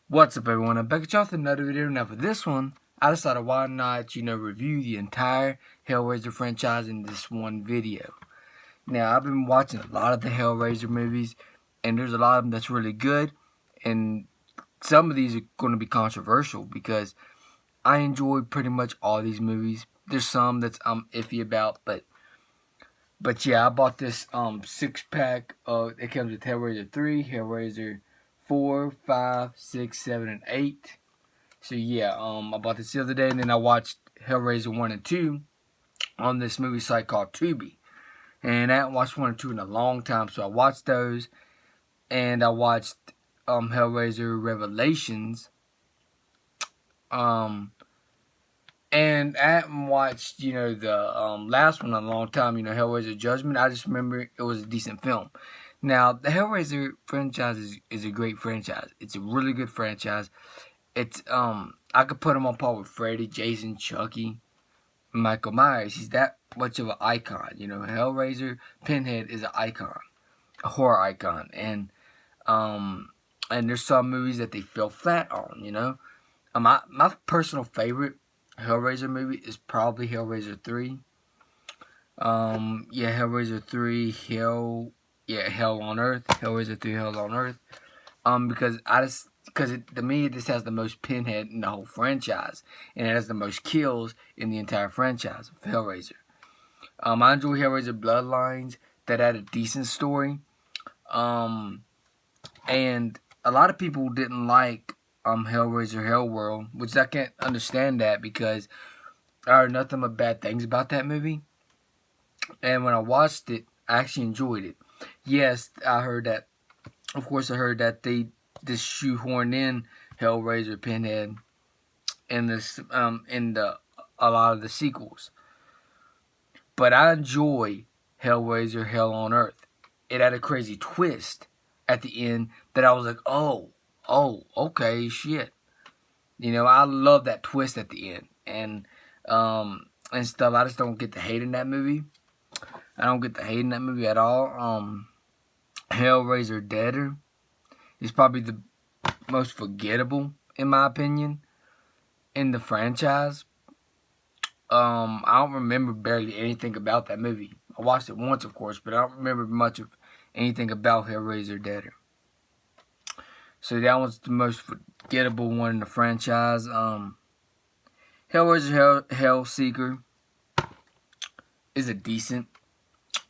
What's up, everyone? I'm back at y'all with another video. Now, for this one, I decided why not, review the entire Hellraiser franchise in this one video. Now, I've been watching a lot of the Hellraiser movies, and there's a lot of them that's really good, and some of these are going to be controversial because I enjoy pretty much all these movies. There's some that's I'm iffy about, but yeah, I bought this 6-pack. It comes with Hellraiser 3, Hellraiser 4, 5, 6, 7, and 8. So yeah, I bought this the other day, and then I watched Hellraiser 1 and 2 on this movie site called Tubi. And I haven't watched 1 and 2 in a long time, so I watched those, and I watched Hellraiser Revelations. And I haven't watched, the last one in a long time, Hellraiser Judgment. I just remember it was a decent film. Now, the Hellraiser franchise is a great franchise. It's a really good franchise. It's, I could put him on par with Freddy, Jason, Chucky, Michael Myers. He's that much of an icon. Hellraiser, Pinhead is an icon, a horror icon. And there's some movies that they fell flat on, my personal favorite Hellraiser movie is probably Hellraiser 3. Hellraiser 3, Hell on Earth. Hellraiser 3, Hell on Earth. Because to me, this has the most Pinhead in the whole franchise, and it has the most kills in the entire franchise of Hellraiser. I enjoy Hellraiser Bloodlines. That had a decent story. And a lot of people didn't like Hellraiser Hellworld, which I can't understand that because I heard nothing but bad things about that movie. And when I watched it, I actually enjoyed it. Yes, I heard that. Of course, I heard that they just shoehorned in Hellraiser Pinhead in this a lot of the sequels. But I enjoy Hellraiser Hell on Earth. It had a crazy twist at the end that I was like, oh, okay, shit. I love that twist at the end and stuff. I just don't get the hate in that movie. I don't get the hate in that movie at all. Hellraiser Deader is probably the most forgettable, in my opinion, in the franchise. I don't remember barely anything about that movie. I watched it once, of course, but I don't remember much of anything about Hellraiser Deader. So that one's the most forgettable one in the franchise. Hellraiser Hellseeker is a decent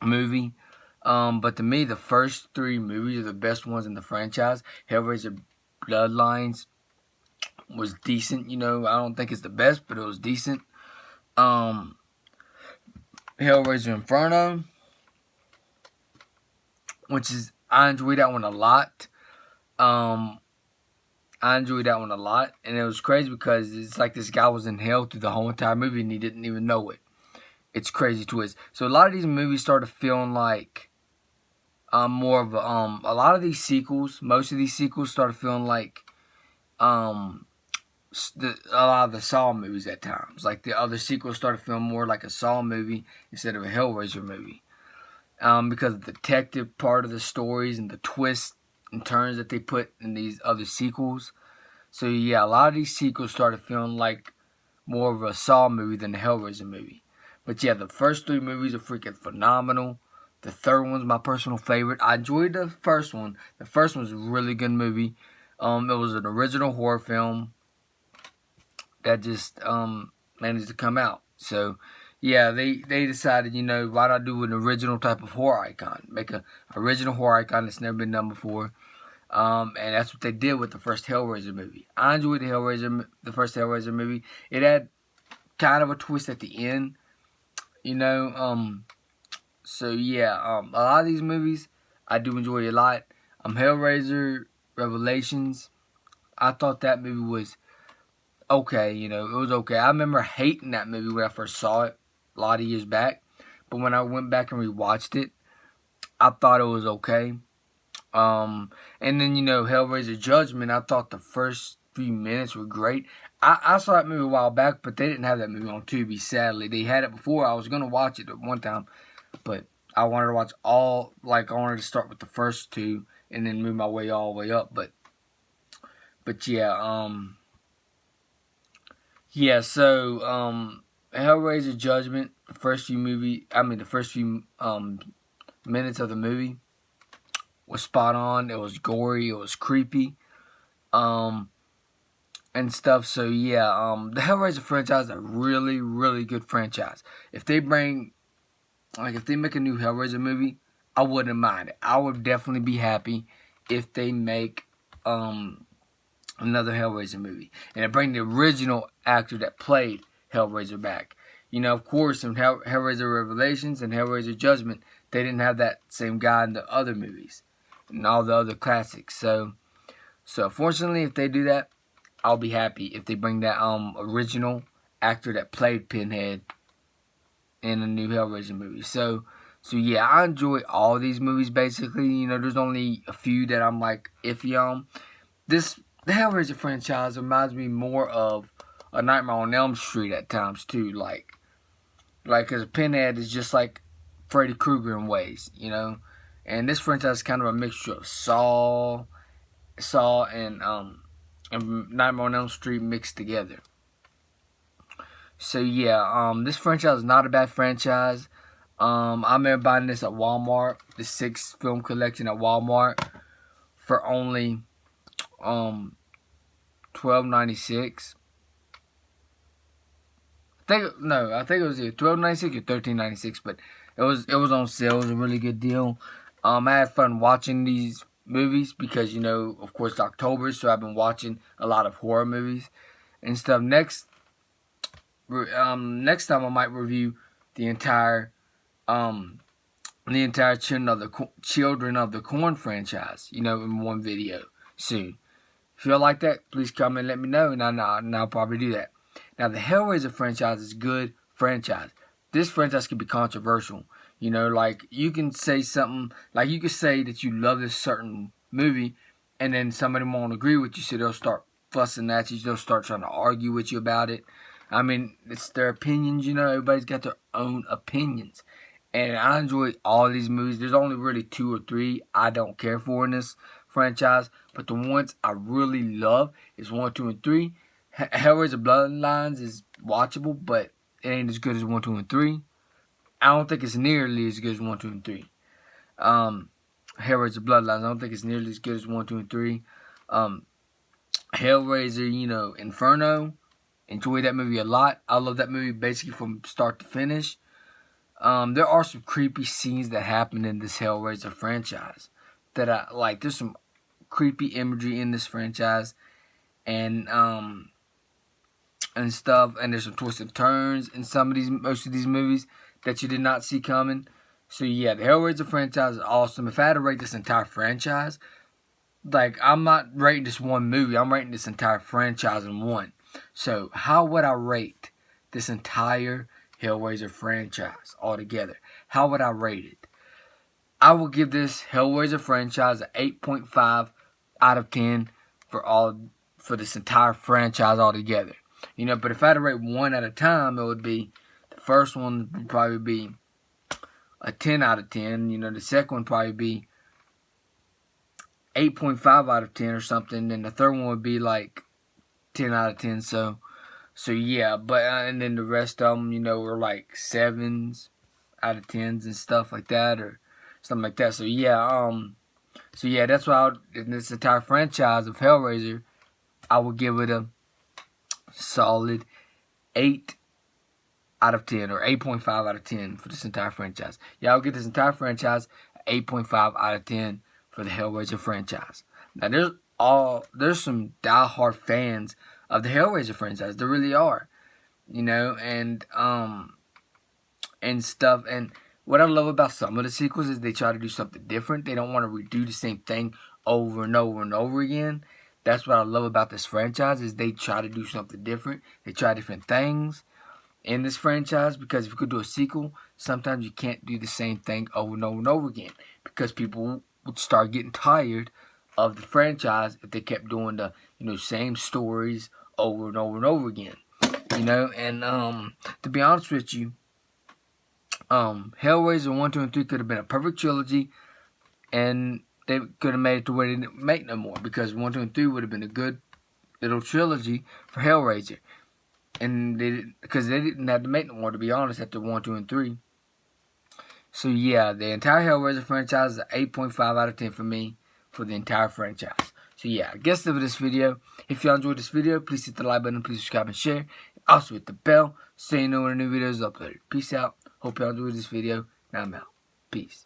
movie. But to me, the first 3 movies are the best ones in the franchise. Hellraiser Bloodlines was decent. I don't think it's the best, but it was decent. Hellraiser Inferno, I enjoyed that one a lot. I enjoyed that one a lot, and it was crazy because it's like this guy was in hell through the whole entire movie and he didn't even know it. It's crazy twist. So a lot of these movies started feeling like more of a lot of these sequels. Most of these sequels started feeling like a lot of the Saw movies at times. Like the other sequels started feeling more like a Saw movie instead of a Hellraiser movie. Because of the detective part of the stories and the twists and turns that they put in these other sequels. So yeah, a lot of these sequels started feeling like more of a Saw movie than a Hellraiser movie. But yeah, the first 3 movies are freaking phenomenal. The third one's my personal favorite. I enjoyed the first one. The first one's a really good movie. It was an original horror film that just managed to come out. So yeah, they decided, why not do an original type of horror icon? Make an original horror icon that's never been done before. And that's what they did with the first Hellraiser movie. I enjoyed the first Hellraiser movie. It had kind of a twist at the end, So yeah, a lot of these movies I do enjoy a lot. Hellraiser Revelations, I thought that movie was okay. It was okay. I remember hating that movie when I first saw it a lot of years back, but when I went back and rewatched it, I thought it was okay. And then Hellraiser Judgment, I thought the first few minutes were great. I saw that movie a while back, but they didn't have that movie on Tubi, sadly. They had it before. I was going to watch it at one time, but I wanted to watch I wanted to start with the first 2 and then move my way all the way up. But But yeah. So Hellraiser Judgment, the first few minutes of the movie was spot on. It was gory. It was creepy. And stuff. So yeah, the Hellraiser franchise is a really, really good franchise. If they make a new Hellraiser movie, I wouldn't mind it. I would definitely be happy if they make another Hellraiser movie and they bring the original actor that played Hellraiser back. Of course, in Hellraiser Revelations and Hellraiser Judgment, they didn't have that same guy in the other movies and all the other classics. So fortunately, if they do that, I'll be happy if they bring that original actor that played Pinhead in a new Hellraiser movie. So yeah, I enjoy all these movies basically. There's only a few that I'm like iffy on. The Hellraiser franchise reminds me more of A Nightmare on Elm Street at times too. Like, cause Pinhead is just like Freddy Krueger in ways, And this franchise is kind of a mixture of Saw and Nightmare on Elm Street mixed together. So yeah, this franchise is not a bad franchise. I remember buying this at Walmart, the 6-film collection at Walmart, for only $12.96. I think it was either $12.96 or $13.96, but it was on sale. It was a really good deal. I had fun watching these movies because of course it's October, so I've been watching a lot of horror movies and stuff. Next time I might review the entire Children of the Corn franchise, in one video soon. If you like that, please comment and let me know, and I'll probably do that. Now, the Hellraiser franchise is a good franchise. This franchise can be controversial. Like you can say something, like you could say that you love this certain movie, and then somebody won't agree with you, so they'll start fussing at you. They'll start trying to argue with you about it. I mean, it's their opinions, Everybody's got their own opinions. And I enjoy all these movies. There's only really 2 or 3 I don't care for in this franchise. But the ones I really love is 1, 2, and 3. Hellraiser Bloodlines is watchable, but it ain't as good as 1, 2, and 3. I don't think it's nearly as good as 1, 2, and 3. Hellraiser Bloodlines, I don't think it's nearly as good as 1, 2, and 3. Hellraiser, Inferno, enjoy that movie a lot. I love that movie basically from start to finish. There are some creepy scenes that happen in this Hellraiser franchise that I like. There's some creepy imagery in this franchise, and stuff. And there's some twists and turns in most of these movies that you did not see coming. So yeah, the Hellraiser franchise is awesome. If I had to rate this entire franchise, like I'm not rating this one movie, I'm rating this entire franchise in one. So how would I rate this entire Hellraiser franchise altogether? How would I rate it? I will give this Hellraiser franchise an 8.5 out of 10 for this entire franchise altogether. But if I had to rate one at a time, it would be the first one would probably be a 10 out of 10. The second one would probably be 8.5 out of 10 or something. And the third one would be like 10 out of 10. So yeah, but and then the rest of them, were like 7s out of 10s and stuff like that, or something like that. So yeah, that's why in this entire franchise of Hellraiser, I would give it a solid 8 out of 10 or 8.5 out of 10 for this entire franchise. Yeah, I'll give this entire franchise 8.5 out of 10 for the Hellraiser franchise. Now there's some diehard fans of the Hellraiser franchise. There really are, and stuff. And what I love about some of the sequels is they try to do something different. They don't want to redo the same thing over and over and over again. That's what I love about this franchise is they try to do something different. They try different things in this franchise, because if you could do a sequel, sometimes you can't do the same thing over and over and over again, because people would start getting tired of the franchise if they kept doing the same stories over and over and over again. And to be honest with you, Hellraiser 1, 2, and 3 could have been a perfect trilogy, and they could have made it to where they didn't make no more, because 1, 2, and 3 would have been a good little trilogy for Hellraiser. And because they didn't have to make no more, to be honest, after 1, 2, and 3. So yeah, the entire Hellraiser franchise is an 8.5 out of 10 for me for the entire franchise. So yeah, I guess for this video. If y'all enjoyed this video, please hit the like button, please subscribe and share. Also hit the bell so you know when a new video is uploaded. Peace out. Hope y'all enjoyed this video. Now I'm out. Peace.